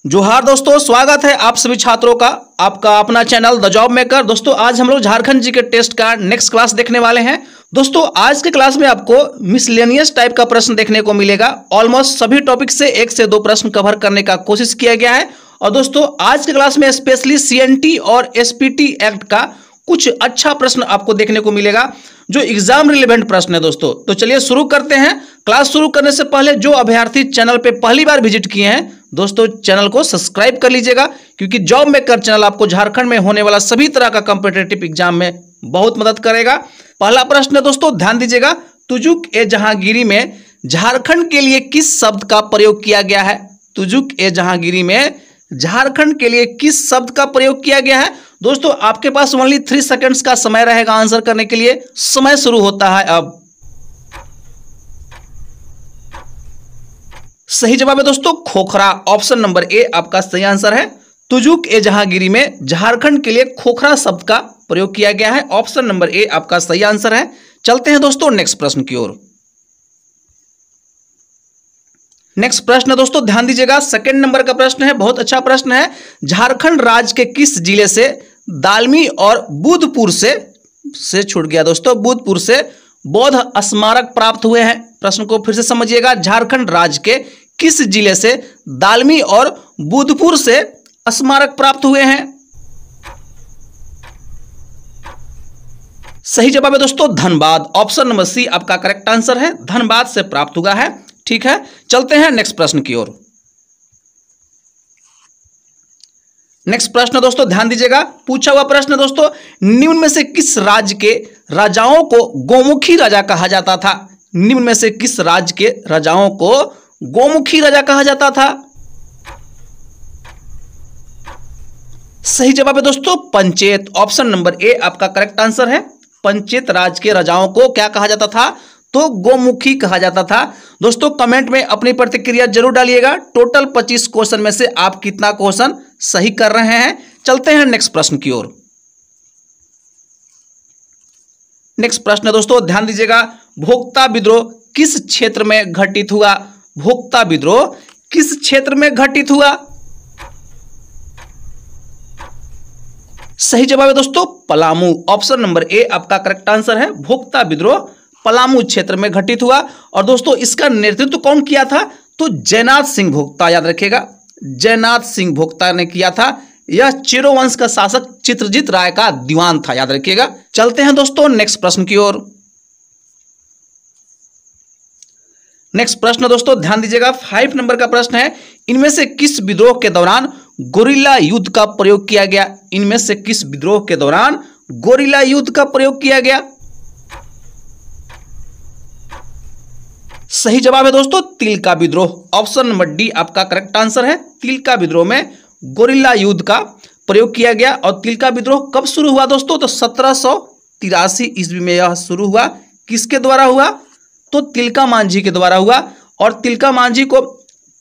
जोहार दोस्तों, स्वागत है आप सभी छात्रों का आपका अपना चैनल द जॉब मेकर। दोस्तों आज हम लोग झारखंड जीके टेस्ट का नेक्स्ट क्लास देखने वाले हैं। दोस्तों आज के क्लास में आपको मिसलेनियस टाइप का प्रश्न देखने को मिलेगा। ऑलमोस्ट सभी टॉपिक से 1 से 2 प्रश्न कवर करने का कोशिश किया गया है। और दोस्तों आज के क्लास में स्पेशली सीएनटी और एसपीटी एक्ट का कुछ अच्छा प्रश्न आपको देखने को मिलेगा जो एग्जाम रिलेवेंट प्रश्न है। दोस्तों तो चलिए शुरू करते हैं। क्लास शुरू करने से पहले जो अभ्यर्थी चैनल पे पहली बार विजिट किए हैं दोस्तों चैनल को सब्सक्राइब कर लीजिएगा, क्योंकि जॉब मेकर चैनल आपको झारखंड में होने वाला सभी तरह का कॉम्पिटिटिव एग्जाम में बहुत मदद करेगा। पहला प्रश्न है दोस्तों, ध्यान दीजिएगा। तुजुक ए जहांगीरी में झारखंड के लिए किस शब्द का प्रयोग किया गया है? तुजुक ए जहांगीरी में झारखंड के लिए किस शब्द का प्रयोग किया गया है? दोस्तों आपके पास ओनली 3 सेकंड्स का समय रहेगा आंसर करने के लिए। समय शुरू होता है अब। सही जवाब है दोस्तों खोखरा। ऑप्शन नंबर ए आपका सही आंसर है। तुजुक ए जहांगीरी में झारखंड के लिए खोखरा शब्द का प्रयोग किया गया है। ऑप्शन नंबर ए आपका सही आंसर है। चलते हैं दोस्तों नेक्स्ट प्रश्न की ओर। नेक्स्ट प्रश्न है दोस्तों, ध्यान दीजिएगा। सेकंड नंबर का प्रश्न है, बहुत अच्छा प्रश्न है। झारखंड राज्य के किस जिले से दालमी और बुधपुर से छूट गया? दोस्तों बुधपुर से बौद्ध स्मारक प्राप्त हुए हैं। प्रश्न को फिर से समझिएगा। झारखंड राज्य के किस जिले से दालमी और बुधपुर से स्मारक प्राप्त हुए हैं? सही जवाब है दोस्तों धनबाद। ऑप्शन नंबर सी आपका करेक्ट आंसर है। धनबाद से प्राप्त हुआ है। ठीक है, चलते हैं नेक्स्ट प्रश्न की ओर। नेक्स्ट प्रश्न दोस्तों ध्यान दीजिएगा। पूछा हुआ प्रश्न दोस्तों, निम्न में से किस राज्य के राजाओं को गोमुखी राजा कहा जाता था? निम्न में से किस राज्य के राजाओं को गोमुखी राजा कहा जाता था? सही जवाब है दोस्तों पंचेत। ऑप्शन नंबर ए आपका करेक्ट आंसर है। पंचेत राज्य के राजाओं को क्या कहा जाता था? तो गोमुखी कहा जाता था। दोस्तों कमेंट में अपनी प्रतिक्रिया जरूर डालिएगा। टोटल 25 क्वेश्चन में से आप कितना क्वेश्चन सही कर रहे हैं। चलते हैं नेक्स्ट प्रश्न की ओर। नेक्स्ट प्रश्न है दोस्तों, ध्यान दीजिएगा। भोक्ता विद्रोह किस क्षेत्र में घटित हुआ? भोक्ता विद्रोह किस क्षेत्र में घटित हुआ? सही जवाब है दोस्तों पलामू। ऑप्शन नंबर ए आपका करेक्ट आंसर है। भोक्ता विद्रोह पलामू क्षेत्र में घटित हुआ। और दोस्तों इसका नेतृत्व कौन किया था? तो जयनाथ सिंह भोक्ता, याद रखिएगा जयनाथ सिंह भोक्ता ने किया था। यह चेरो वंश का शासक चित्रजीत राय का दीवान था, याद रखिएगा। चलते हैं दोस्तों नेक्स्ट प्रश्न की ओर। नेक्स्ट प्रश्न दोस्तों ध्यान दीजिएगा। 5 नंबर का प्रश्न है, इनमें से किस विद्रोह के दौरान गोरिल्ला युद्ध का प्रयोग किया गया? इनमें से किस विद्रोह के दौरान गोरिल्ला युद्ध का प्रयोग किया गया? सही जवाब है दोस्तों तिलका विद्रोह। ऑप्शन नंबर डी आपका करेक्ट आंसर है। तिलका विद्रोह में गोरिल्ला युद्ध का प्रयोग किया गया। और तिलका विद्रोह कब शुरू हुआ दोस्तों? तो 1783 ईस्वी में यह शुरू हुआ। किसके द्वारा हुआ? तो तिलका मांझी के द्वारा हुआ। और तिलका मांझी को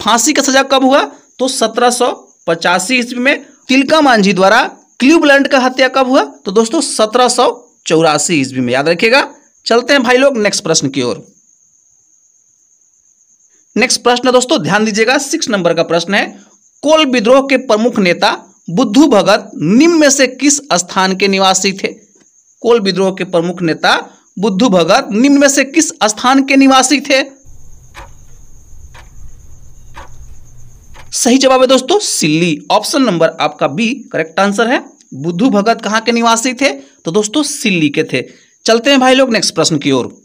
फांसी का सजा कब हुआ? तो 1785 ईस्वी में। तिलका मांझी द्वारा क्लीवलैंड का हत्या कब हुआ? तो दोस्तों 1784 ईस्वी में, याद रखिएगा। चलते हैं भाई लोग नेक्स्ट प्रश्न की ओर। नेक्स्ट प्रश्न दोस्तों ध्यान दीजिएगा। 6 नंबर का प्रश्न है, कोल विद्रोह के प्रमुख नेता बुद्धू भगत निम्न में से किस स्थान के निवासी थे? कोल विद्रोह के प्रमुख नेता बुद्धू भगत निम्न में से किस स्थान के निवासी थे? सही जवाब है दोस्तों सिल्ली। ऑप्शन नंबर आपका बी करेक्ट आंसर है। बुद्धू भगत कहां के निवासी थे? तो दोस्तों सिल्ली के थे। चलते हैं भाई लोग नेक्स्ट प्रश्न की ओर।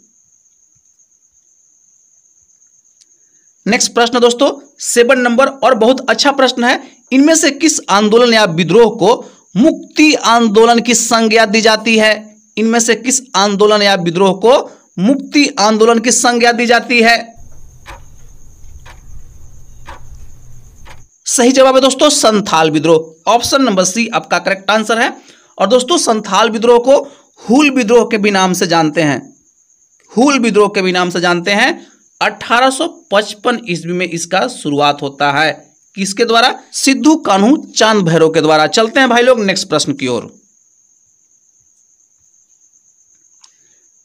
नेक्स्ट प्रश्न दोस्तों 7 नंबर और बहुत अच्छा प्रश्न है। इनमें से किस आंदोलन या विद्रोह को मुक्ति आंदोलन की संज्ञा दी जाती है? इनमें से किस आंदोलन या विद्रोह को मुक्ति आंदोलन की संज्ञा दी जाती है? सही जवाब है दोस्तों संथाल विद्रोह। ऑप्शन नंबर सी आपका करेक्ट आंसर है। और दोस्तों संथाल विद्रोह को हूल विद्रोह के भी नाम से जानते हैं। हूल विद्रोह के भी नाम से जानते हैं। 1855 ईस्वी में इसका शुरुआत होता है। किसके द्वारा? सिद्धू कान्हू चांद भैरव के द्वारा। चलते हैं भाई लोग नेक्स्ट प्रश्न की ओर।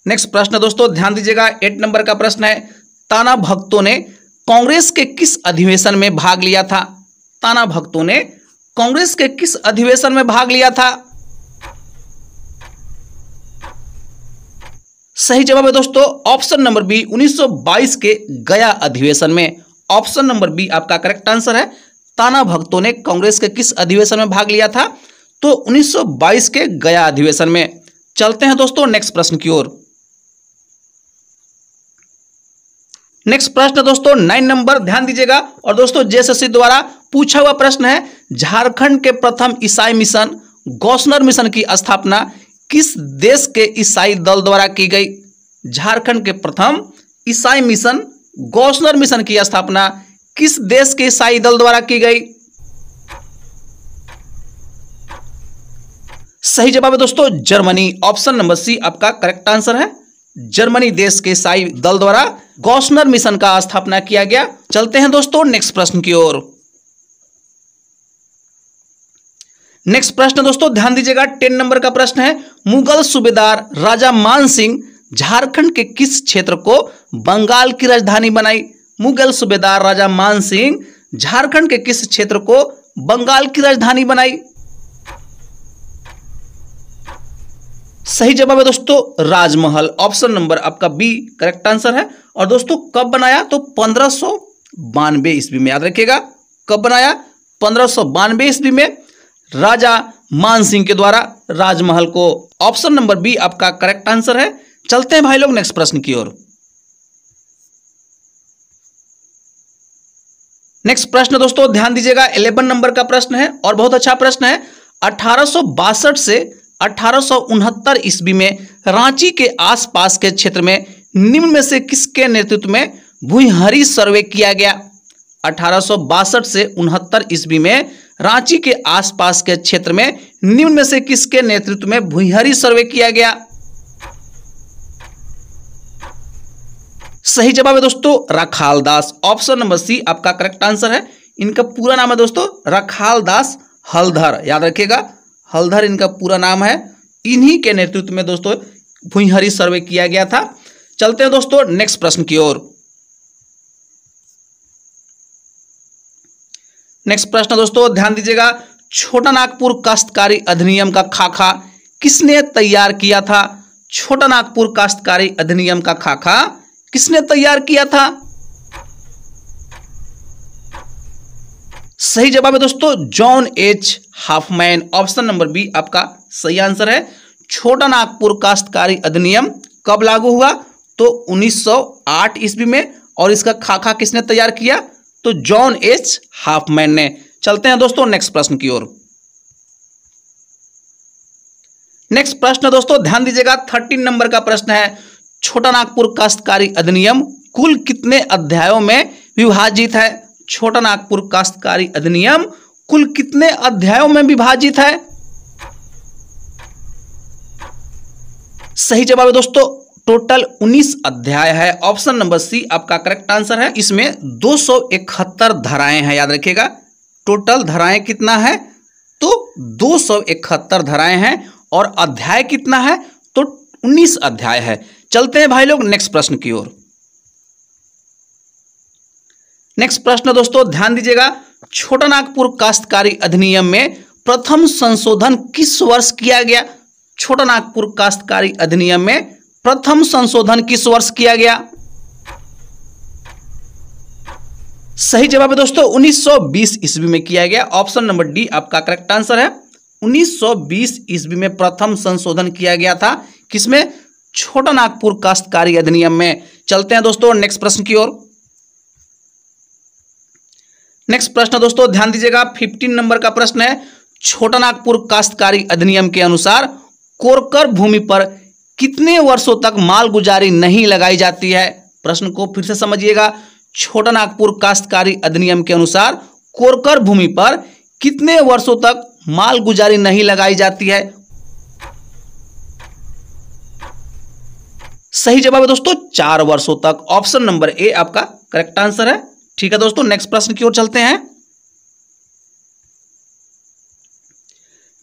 नेक्स्ट प्रश्न दोस्तों ध्यान दीजिएगा। 8 नंबर का प्रश्न है, ताना भक्तों ने कांग्रेस के किस अधिवेशन में भाग लिया था? ताना भगतों ने कांग्रेस के किस अधिवेशन में भाग लिया था? सही जवाब है दोस्तों ऑप्शन नंबर बी 1922 के गया अधिवेशन में। ऑप्शन नंबर बी आपका करेक्ट आंसर है। ताना भगतों ने कांग्रेस के किस अधिवेशन में भाग लिया था? तो 1922 के गया अधिवेशन में। चलते हैं दोस्तों नेक्स्ट प्रश्न की ओर। नेक्स्ट प्रश्न दोस्तों 9 नंबर, ध्यान दीजिएगा। और दोस्तों जेएसएससी द्वारा पूछा हुआ प्रश्न है, झारखंड के प्रथम ईसाई मिशन गौसनर मिशन की स्थापना किस देश के ईसाई दल द्वारा की गई? झारखंड के प्रथम ईसाई मिशन गौसनर मिशन की स्थापना किस देश के ईसाई दल द्वारा की गई? सही जवाब है दोस्तों जर्मनी। ऑप्शन नंबर सी आपका करेक्ट आंसर है। जर्मनी देश के ईसाई दल द्वारा गौसनर मिशन का स्थापना किया गया। चलते हैं दोस्तों नेक्स्ट प्रश्न की ओर। नेक्स्ट प्रश्न दोस्तों ध्यान दीजिएगा, 10 नंबर का प्रश्न है, मुगल सूबेदार राजा मान सिंह झारखंड के किस क्षेत्र को बंगाल की राजधानी बनाई? मुगल सूबेदार राजा मान सिंह झारखंड के किस क्षेत्र को बंगाल की राजधानी बनाई? सही जवाब है दोस्तों राजमहल। ऑप्शन नंबर आपका बी करेक्ट आंसर है। और दोस्तों कब बनाया? तो 1592 ईस्वी में। याद रखिएगा कब बनाया? 1592 ईस्वी में राजा मान सिंह के द्वारा राजमहल को। ऑप्शन नंबर बी आपका करेक्ट आंसर है। चलते हैं भाई लोग नेक्स्ट प्रश्न की ओर। नेक्स्ट प्रश्न दोस्तों ध्यान दीजिएगा, 11 नंबर का प्रश्न है और बहुत अच्छा प्रश्न है। 1862 से 1869 ईस्वी में रांची के आसपास के क्षेत्र में निम्न में से किसके नेतृत्व में भूइंहरी सर्वे किया गया? 1862 से 69 ईस्वी में रांची के आसपास के क्षेत्र में निम्न में से किसके नेतृत्व में भूइंहरी सर्वे किया गया? सही जवाब है दोस्तों रखाल दास। ऑप्शन नंबर सी आपका करेक्ट आंसर है। इनका पूरा नाम है दोस्तों रखाल दास हलधर। याद रखिएगा हलधर इनका पूरा नाम है। इन्हीं के नेतृत्व में दोस्तों भूइंहरी सर्वे किया गया था। चलते हैं दोस्तों नेक्स्ट प्रश्न की ओर। नेक्स्ट प्रश्न दोस्तों ध्यान दीजिएगा, छोटा नागपुर काश्तकारी अधिनियम का खाका किसने तैयार किया था? छोटा नागपुर काश्तकारी अधिनियम का खाका किसने तैयार किया था? सही जवाब है दोस्तों John H Hoffman. Option number B आपका सही आंसर है। छोटा नागपुर काश्तकारी अधिनियम कब लागू हुआ? तो 1908 ईस्वी में। और इसका खाका किसने तैयार किया? तो जॉन एच हाफमैन ने। चलते हैं दोस्तों नेक्स्ट प्रश्न की ओर। नेक्स्ट प्रश्न दोस्तों ध्यान दीजिएगा, 13 नंबर का प्रश्न है, छोटा नागपुर काश्तकारी अधिनियम कुल कितने अध्यायों में विभाजित है? छोटा नागपुर काश्तकारी अधिनियम कुल कितने अध्यायों में विभाजित है? सही जवाब है दोस्तों टोटल 19 अध्याय है। ऑप्शन नंबर सी आपका करेक्ट आंसर है। इसमें 271 धाराएं हैं। याद रखिएगा टोटल धाराएं कितना है? तो 271 धाराएं हैं। और अध्याय कितना है? तो 19 अध्याय है। चलते हैं भाई लोग नेक्स्ट प्रश्न की ओर। नेक्स्ट प्रश्न दोस्तों ध्यान दीजिएगा, छोटा नागपुर काश्तकारी अधिनियम में प्रथम संशोधन किस वर्ष किया गया? छोटा नागपुर काश्तकारी अधिनियम में प्रथम संशोधन किस वर्ष किया गया? सही जवाब है दोस्तों 1920 ईस्वी में किया गया। ऑप्शन नंबर डी आपका करेक्ट आंसर है। 1920 ईस्वी में प्रथम संशोधन किया गया था। किसमें? छोटा नागपुर काश्तकारी अधिनियम में। चलते हैं दोस्तों नेक्स्ट प्रश्न की ओर। नेक्स्ट प्रश्न दोस्तों ध्यान दीजिएगा, 15 नंबर का प्रश्न है, छोटा नागपुर काश्तकारी अधिनियम के अनुसार कोरकर भूमि पर कितने वर्षों तक मालगुजारी नहीं लगाई जाती है? प्रश्न को फिर से समझिएगा, छोटा नागपुर काश्तकारी अधिनियम के अनुसार कोरकर भूमि पर कितने वर्षों तक मालगुजारी नहीं लगाई जाती है? सही जवाब है दोस्तों 4 वर्षों तक। ऑप्शन नंबर ए आपका करेक्ट आंसर है। ठीक है दोस्तों नेक्स्ट प्रश्न की ओर चलते हैं।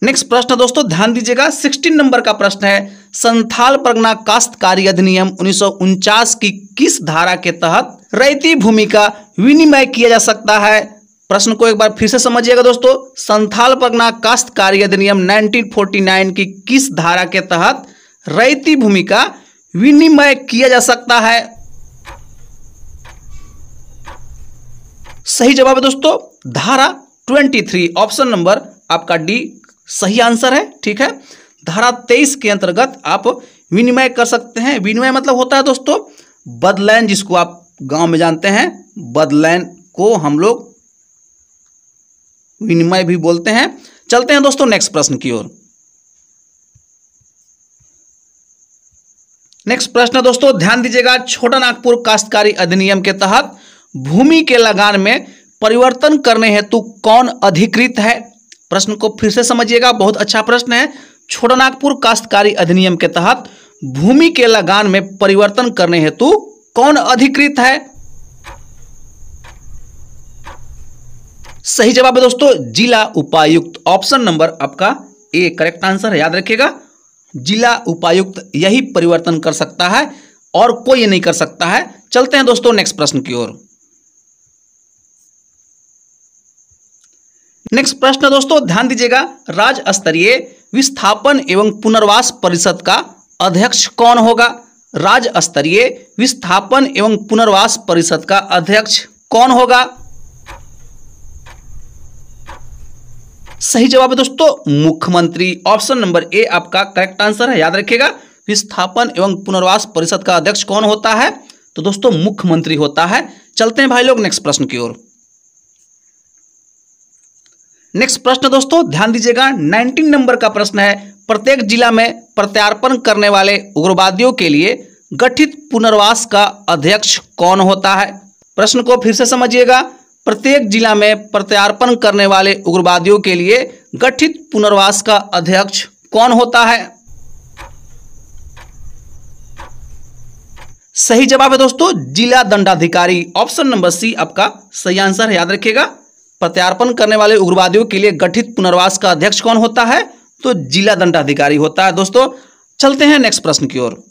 नेक्स्ट प्रश्न दोस्तों ध्यान दीजिएगा, 16 नंबर का प्रश्न है, संथाल परगना काश्तकारी अधिनियम 1949 की किस धारा के तहत रैयती भूमि का विनिमय किया जा सकता है? प्रश्न को एक बार फिर से समझिएगा दोस्तों। संथाल परगना काश्तकारी अधिनियम 1949 की किस धारा के तहत रैयती भूमि का विनिमय किया जा सकता है? सही जवाब है दोस्तों धारा 23, ऑप्शन नंबर आपका डी सही आंसर है। ठीक है, धारा 23 के अंतर्गत आप विनिमय कर सकते हैं। विनिमय मतलब होता है दोस्तों बदलैन, जिसको आप गांव में जानते हैं, बदलैन को हम लोग विनिमय भी बोलते हैं। चलते हैं दोस्तों नेक्स्ट प्रश्न की ओर। नेक्स्ट प्रश्न है दोस्तों, ध्यान दीजिएगा। छोटा नागपुर काश्तकारी अधिनियम के तहत भूमि के लगान में परिवर्तन करने हेतु कौन अधिकृत है? प्रश्न को फिर से समझिएगा, बहुत अच्छा प्रश्न है। छोटा नागपुर काश्तकारी अधिनियम के तहत भूमि के लगान में परिवर्तन करने हेतु कौन अधिकृत है? सही जवाब है दोस्तों जिला उपायुक्त, ऑप्शन नंबर आपका ए करेक्ट आंसर है। याद रखिएगा, जिला उपायुक्त यही परिवर्तन कर सकता है और कोई ये नहीं कर सकता है। चलते हैं दोस्तों नेक्स्ट प्रश्न की ओर। नेक्स्ट प्रश्न दोस्तों ध्यान दीजिएगा। राज्य स्तरीय विस्थापन एवं पुनर्वास परिषद का अध्यक्ष कौन होगा? राज्य स्तरीय विस्थापन एवं पुनर्वास परिषद का अध्यक्ष कौन होगा? सही जवाब है दोस्तों मुख्यमंत्री, ऑप्शन नंबर ए आपका करेक्ट आंसर है। याद रखिएगा, विस्थापन एवं पुनर्वास परिषद का अध्यक्ष कौन होता है? तो दोस्तों मुख्यमंत्री होता है। चलते हैं भाई लोग नेक्स्ट प्रश्न की ओर। नेक्स्ट प्रश्न दोस्तों ध्यान दीजिएगा। 19 नंबर का प्रश्न है, प्रत्येक जिला में प्रत्यार्पण करने वाले उग्रवादियों के लिए गठित पुनर्वास का अध्यक्ष कौन होता है? प्रश्न को फिर से समझिएगा। प्रत्येक जिला में प्रत्यार्पण करने वाले उग्रवादियों के लिए गठित पुनर्वास का अध्यक्ष कौन होता है? सही जवाब है दोस्तों जिला दंडाधिकारी, ऑप्शन नंबर सी आपका सही आंसर है। याद रखिएगा, प्रत्यार्पण करने वाले उग्रवादियों के लिए गठित पुनर्वास का अध्यक्ष कौन होता है? तो जिला दंडाधिकारी होता है। दोस्तों चलते हैं नेक्स्ट प्रश्न की ओर।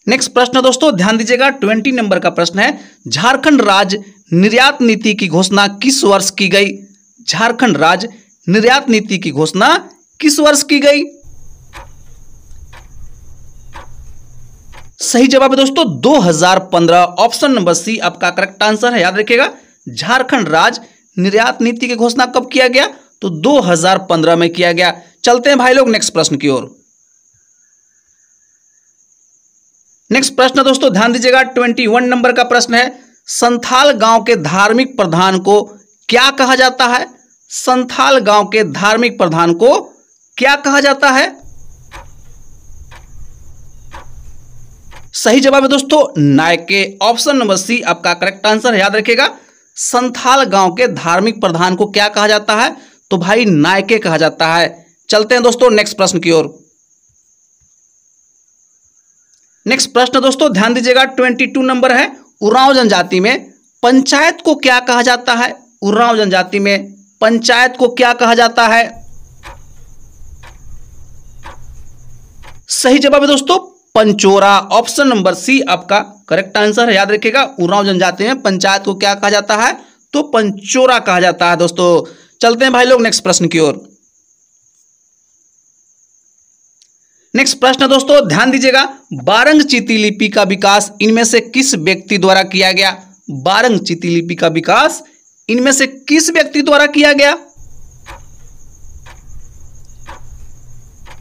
नेक्स्ट प्रश्न दोस्तों ध्यान दीजिएगा। 20 नंबर का प्रश्न है, झारखंड राज्य निर्यात नीति की घोषणा किस वर्ष की गई? झारखंड राज्य निर्यात नीति की घोषणा किस वर्ष की गई? सही जवाब है दोस्तों 2015, ऑप्शन नंबर सी आपका करेक्ट आंसर है। याद रखिएगा, झारखंड राज्य निर्यात नीति की घोषणा कब किया गया? तो 2015 में किया गया। चलते हैं भाई लोग नेक्स्ट प्रश्न की ओर। नेक्स्ट प्रश्न दोस्तों ध्यान दीजिएगा। 21 नंबर का प्रश्न है, संथाल गांव के धार्मिक प्रधान को क्या कहा जाता है? संथाल गांव के धार्मिक प्रधान को क्या कहा जाता है? सही जवाब है दोस्तों नायके, ऑप्शन नंबर सी आपका करेक्ट आंसर है। याद रखिएगा, संथाल गांव के धार्मिक प्रधान को क्या कहा जाता है? तो भाई नायके कहा जाता है। चलते हैं दोस्तों नेक्स्ट प्रश्न की ओर। नेक्स्ट प्रश्न दोस्तों ध्यान दीजिएगा। 22 नंबर है, उरांव जनजाति में पंचायत को क्या कहा जाता है? उरांव जनजाति में पंचायत को क्या कहा जाता है? सही जवाब है दोस्तों पंचोरा, ऑप्शन नंबर सी आपका करेक्ट आंसर है। याद रखिएगा, उरांव जनजाति में पंचायत को क्या कहा जाता है? तो पंचोरा कहा जाता है। दोस्तों चलते हैं भाई लोग नेक्स्ट प्रश्न की ओर। नेक्स्ट प्रश्न दोस्तों ध्यान दीजिएगा। बारंग चीती लिपि का विकास इनमें से किस व्यक्ति द्वारा किया गया? बारंग चीती लिपि का विकास इनमें से किस व्यक्ति द्वारा किया गया?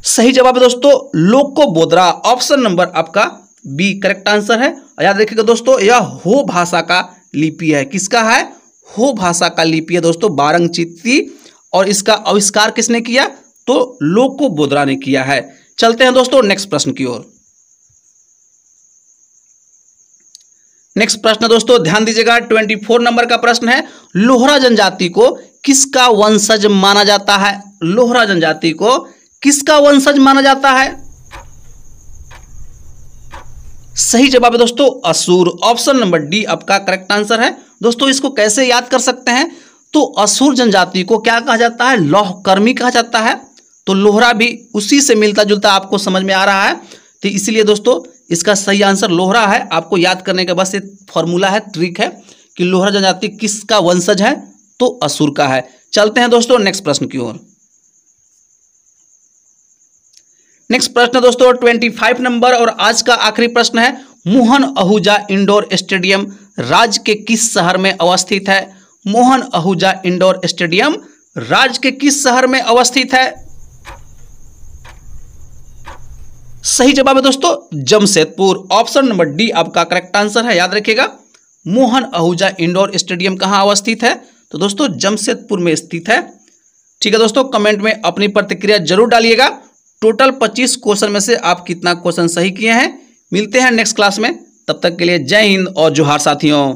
सही जवाब है दोस्तों लोको बोद्रा, ऑप्शन नंबर आपका बी करेक्ट आंसर है। याद रखिएगा दोस्तों, यह हो भाषा का लिपि है। किसका है? हो भाषा का लिपि है दोस्तों बारंग चीती, और इसका आविष्कार किसने किया? तो लोको बोद्रा ने किया है। चलते हैं दोस्तों नेक्स्ट प्रश्न की ओर। नेक्स्ट प्रश्न दोस्तों ध्यान दीजिएगा। 24 नंबर का प्रश्न है, लोहरा जनजाति को किसका वंशज माना जाता है? लोहरा जनजाति को किसका वंशज माना जाता है? सही जवाब है दोस्तों असुर, ऑप्शन नंबर डी आपका करेक्ट आंसर है। दोस्तों इसको कैसे याद कर सकते हैं? तो असुर जनजाति को क्या कहा जाता है? लौहकर्मी कहा जाता है। तो लोहरा भी उसी से मिलता जुलता आपको समझ में आ रहा है, तो इसलिए दोस्तों इसका सही आंसर लोहरा है। आपको याद करने का बस एक फॉर्मूला है, ट्रिक है कि लोहरा जनजाति किसका वंशज है, तो असुर का है। चलते हैं दोस्तों नेक्स्ट प्रश्न की ओर। नेक्स्ट प्रश्न दोस्तों 25 नंबर और आज का आखिरी प्रश्न है, मोहन आहूजा इंडोर स्टेडियम राज्य के किस शहर में अवस्थित है? मोहन आहूजा इंडोर स्टेडियम राज्य के किस शहर में अवस्थित है? सही जवाब है दोस्तों जमशेदपुर। ऑप्शन नंबर डी आपका करेक्ट आंसर है। याद रखिएगा मोहन आहूजा इंडोर स्टेडियम कहां अवस्थित है, तो दोस्तों जमशेदपुर में स्थित है। ठीक है दोस्तों, कमेंट में अपनी प्रतिक्रिया जरूर डालिएगा। टोटल 25 क्वेश्चन में से आप कितना क्वेश्चन सही किए हैं। मिलते हैं नेक्स्ट क्लास में, तब तक के लिए जय हिंद और जोहार साथियों।